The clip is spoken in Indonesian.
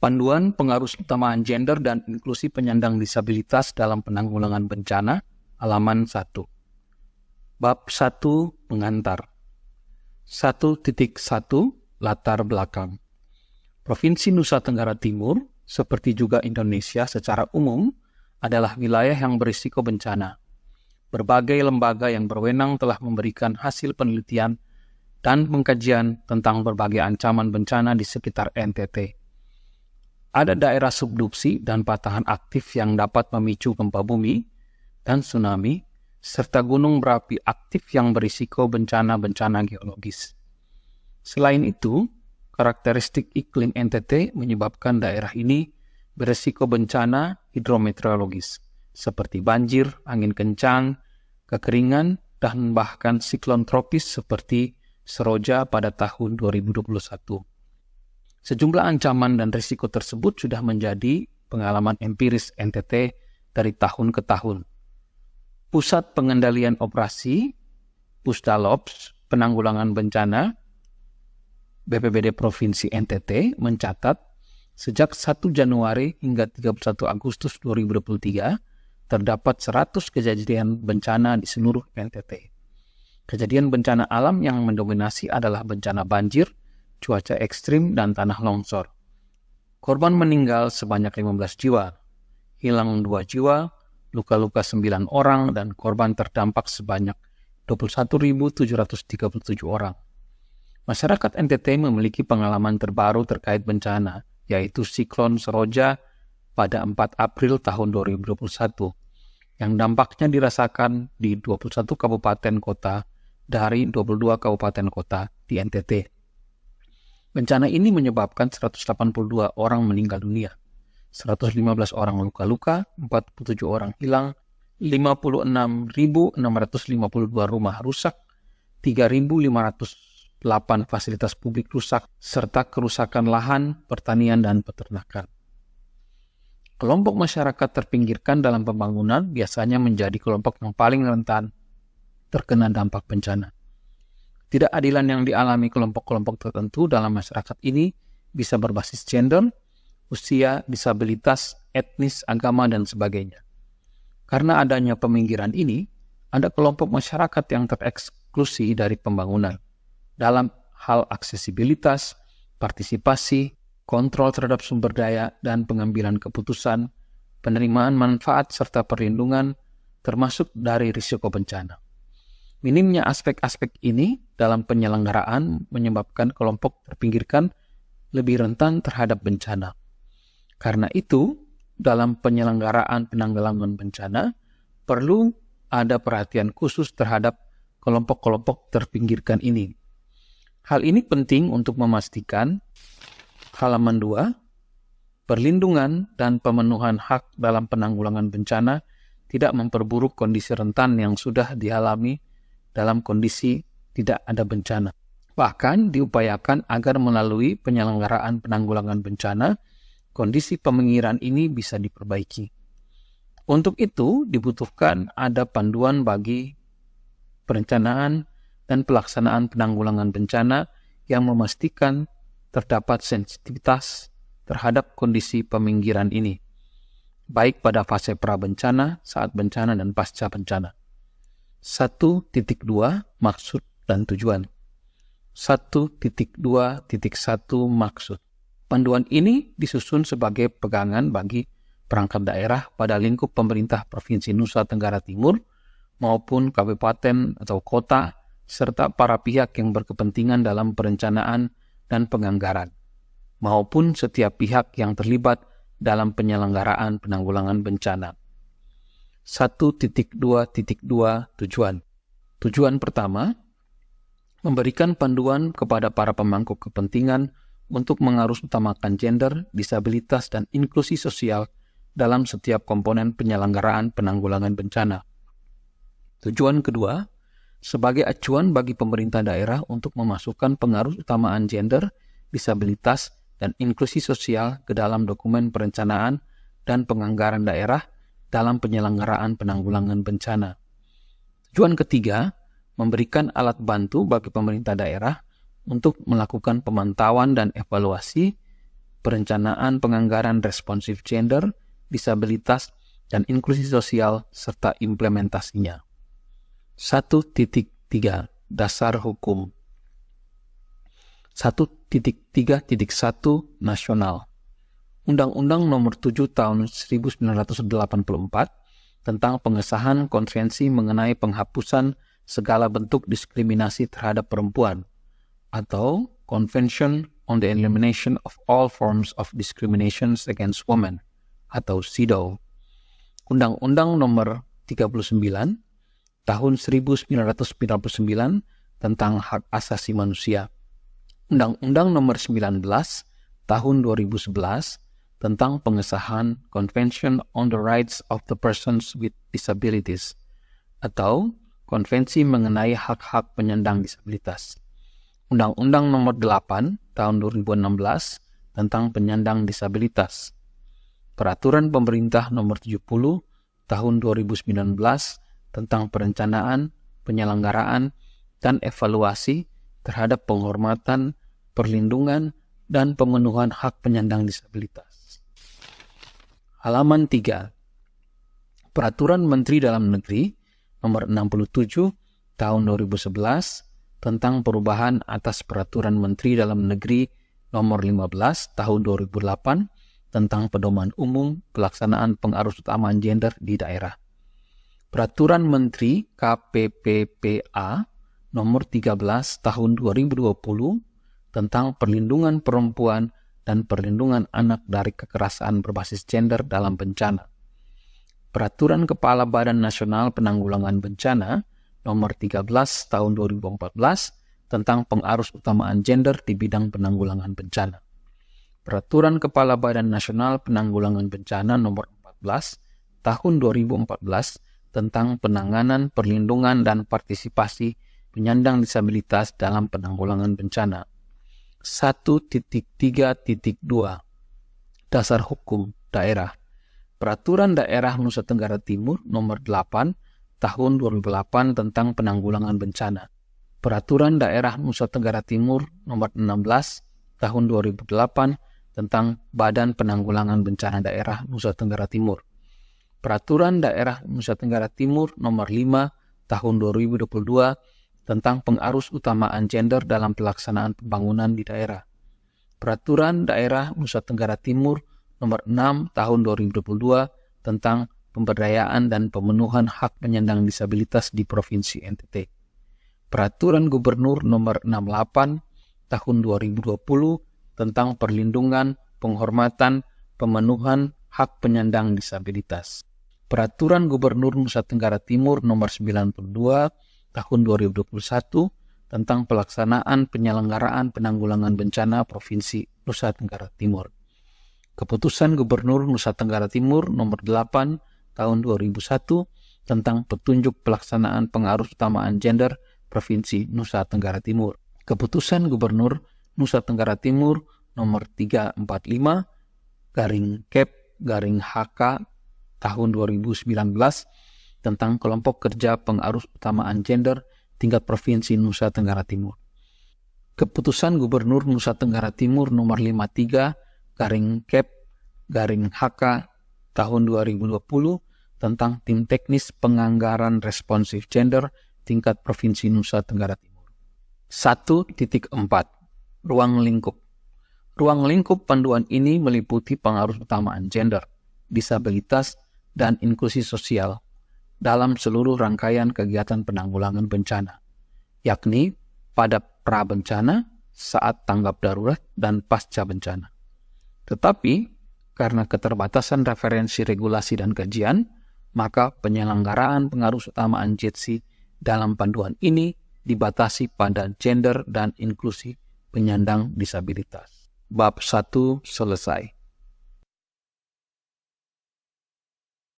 Panduan pengarus utamaan gender dan inklusi penyandang disabilitas dalam penanggulangan bencana, halaman 1. Bab 1 pengantar. 1.1 Latar belakang. Provinsi Nusa Tenggara Timur, seperti juga Indonesia secara umum, adalah wilayah yang berisiko bencana. Berbagai lembaga yang berwenang telah memberikan hasil penelitian dan pengkajian tentang berbagai ancaman bencana di sekitar NTT. Ada daerah subduksi dan patahan aktif yang dapat memicu gempa bumi dan tsunami, serta gunung berapi aktif yang berisiko bencana-bencana geologis. Selain itu, karakteristik iklim NTT menyebabkan daerah ini berisiko bencana hidrometeorologis, seperti banjir, angin kencang, kekeringan, dan bahkan siklon tropis seperti Seroja pada tahun 2021. Sejumlah ancaman dan risiko tersebut sudah menjadi pengalaman empiris NTT dari tahun ke tahun. Pusat Pengendalian Operasi Pusdalops Penanggulangan Bencana BPBD Provinsi NTT mencatat sejak 1 Januari hingga 31 Agustus 2023 terdapat 100 kejadian bencana di seluruh NTT. Kejadian bencana alam yang mendominasi adalah bencana banjir, cuaca ekstrim, dan tanah longsor. Korban meninggal sebanyak 15 jiwa, hilang 2 jiwa, luka-luka 9 orang, dan korban terdampak sebanyak 21.737 orang. Masyarakat NTT memiliki pengalaman terbaru terkait bencana, yaitu siklon Seroja pada 4 April tahun 2021, yang dampaknya dirasakan di 21 kabupaten kota dari 22 kabupaten kota di NTT. Bencana ini menyebabkan 182 orang meninggal dunia, 115 orang luka-luka, 47 orang hilang, 56.652 rumah rusak, 3.508 fasilitas publik rusak, serta kerusakan lahan, pertanian, dan peternakan. Kelompok masyarakat terpinggirkan dalam pembangunan biasanya menjadi kelompok yang paling rentan terkena dampak bencana. Ketidakadilan yang dialami kelompok-kelompok tertentu dalam masyarakat ini bisa berbasis gender, usia, disabilitas, etnis, agama, dan sebagainya. Karena adanya peminggiran ini, ada kelompok masyarakat yang tereksklusi dari pembangunan dalam hal aksesibilitas, partisipasi, kontrol terhadap sumber daya, dan pengambilan keputusan, penerimaan manfaat, serta perlindungan, termasuk dari risiko bencana. Minimnya aspek-aspek ini dalam penyelenggaraan menyebabkan kelompok terpinggirkan lebih rentan terhadap bencana. Karena itu, dalam penyelenggaraan penanggulangan bencana, perlu ada perhatian khusus terhadap kelompok-kelompok terpinggirkan ini. Hal ini penting untuk memastikan halaman 2, perlindungan dan pemenuhan hak dalam penanggulangan bencana tidak memperburuk kondisi rentan yang sudah dialami dalam kondisi tidak ada bencana. Bahkan diupayakan agar melalui penyelenggaraan penanggulangan bencana, kondisi peminggiran ini bisa diperbaiki. Untuk itu dibutuhkan ada panduan bagi perencanaan dan pelaksanaan penanggulangan bencana yang memastikan terdapat sensitivitas terhadap kondisi peminggiran ini, baik pada fase pra-bencana, saat bencana, dan pasca bencana. 1.2 Maksud dan tujuan. 1.2.1 Maksud. Panduan ini disusun sebagai pegangan bagi perangkat daerah pada lingkup pemerintah Provinsi Nusa Tenggara Timur maupun kabupaten atau kota, serta para pihak yang berkepentingan dalam perencanaan dan penganggaran, maupun setiap pihak yang terlibat dalam penyelenggaraan penanggulangan bencana. 1.2.2 Tujuan. Tujuan pertama, memberikan panduan kepada para pemangku kepentingan untuk mengarusutamakan gender, disabilitas, dan inklusi sosial dalam setiap komponen penyelenggaraan penanggulangan bencana. Tujuan kedua, sebagai acuan bagi pemerintah daerah untuk memasukkan pengarusutamaan gender, disabilitas, dan inklusi sosial ke dalam dokumen perencanaan dan penganggaran daerah dalam penyelenggaraan penanggulangan bencana. Tujuan ketiga, memberikan alat bantu bagi pemerintah daerah untuk melakukan pemantauan dan evaluasi perencanaan penganggaran responsif gender, disabilitas, dan inklusi sosial, serta implementasinya. 1.3 Dasar Hukum. 1.3.1 Nasional. Undang-Undang Nomor 7 Tahun 1984 tentang pengesahan konvensi mengenai penghapusan segala bentuk diskriminasi terhadap perempuan, atau Convention on the Elimination of All Forms of Discrimination Against Women, atau CEDAW. Undang-Undang Nomor 39 Tahun 1999 tentang Hak Asasi Manusia. Undang-Undang Nomor 19 Tahun 2011 tentang pengesahan Convention on the Rights of the Persons with Disabilities, atau Konvensi mengenai hak-hak penyandang disabilitas. Undang-Undang Nomor 8 Tahun 2016 tentang penyandang disabilitas. Peraturan Pemerintah Nomor 70 Tahun 2019 tentang perencanaan, penyelenggaraan, dan evaluasi terhadap penghormatan, perlindungan, dan pemenuhan hak penyandang disabilitas. Halaman 3. Peraturan Menteri Dalam Negeri Nomor 67 Tahun 2011 tentang perubahan atas Peraturan Menteri Dalam Negeri Nomor 15 Tahun 2008 tentang pedoman umum pelaksanaan pengarusutamaan gender di daerah. Peraturan Menteri KPPPA Nomor 13 Tahun 2020 tentang perlindungan perempuan dan perlindungan anak dari kekerasan berbasis gender dalam bencana. Peraturan Kepala Badan Nasional Penanggulangan Bencana Nomor 13 Tahun 2014 tentang pengarusutamaan gender di bidang penanggulangan bencana. Peraturan Kepala Badan Nasional Penanggulangan Bencana Nomor 14 Tahun 2014 tentang penanganan, perlindungan, dan partisipasi penyandang disabilitas dalam penanggulangan bencana. 1.3.2 Dasar Hukum Daerah. Peraturan Daerah Nusa Tenggara Timur Nomor 8 Tahun 2008 tentang penanggulangan bencana. Peraturan Daerah Nusa Tenggara Timur Nomor 16 Tahun 2008 tentang Badan Penanggulangan Bencana Daerah Nusa Tenggara Timur. Peraturan Daerah Nusa Tenggara Timur Nomor 5 Tahun 2022 tentang pengarusutamaan gender dalam pelaksanaan pembangunan di daerah. Peraturan Daerah Nusa Tenggara Timur Nomor 6 Tahun 2022 tentang pemberdayaan dan pemenuhan hak penyandang disabilitas di Provinsi NTT. Peraturan Gubernur Nomor 68 Tahun 2020 tentang perlindungan, penghormatan, pemenuhan hak penyandang disabilitas. Peraturan Gubernur Nusa Tenggara Timur Nomor 92 Tahun 2021 tentang pelaksanaan penyelenggaraan penanggulangan bencana Provinsi Nusa Tenggara Timur. Keputusan Gubernur Nusa Tenggara Timur Nomor 8 Tahun 2001 tentang petunjuk pelaksanaan pengarusutamaan gender Provinsi Nusa Tenggara Timur. Keputusan Gubernur Nusa Tenggara Timur Nomor 345/Kep/HK Tahun 2019 tentang kelompok kerja pengarusutamaan gender tingkat Provinsi Nusa Tenggara Timur. Keputusan Gubernur Nusa Tenggara Timur Nomor 53/Kep/HK Tahun 2020 tentang tim teknis penganggaran responsif gender tingkat Provinsi Nusa Tenggara Timur. 1.4 Ruang lingkup. Ruang lingkup panduan ini meliputi pengarusutamaan gender, disabilitas, dan inklusi sosial dalam seluruh rangkaian kegiatan penanggulangan bencana, yakni pada pra-bencana, saat tanggap darurat, dan pasca bencana. Tetapi, karena keterbatasan referensi regulasi dan kajian, maka penyelenggaraan pengarusutamaan JETSI dalam panduan ini dibatasi pada gender dan inklusi penyandang disabilitas. Bab 1 selesai.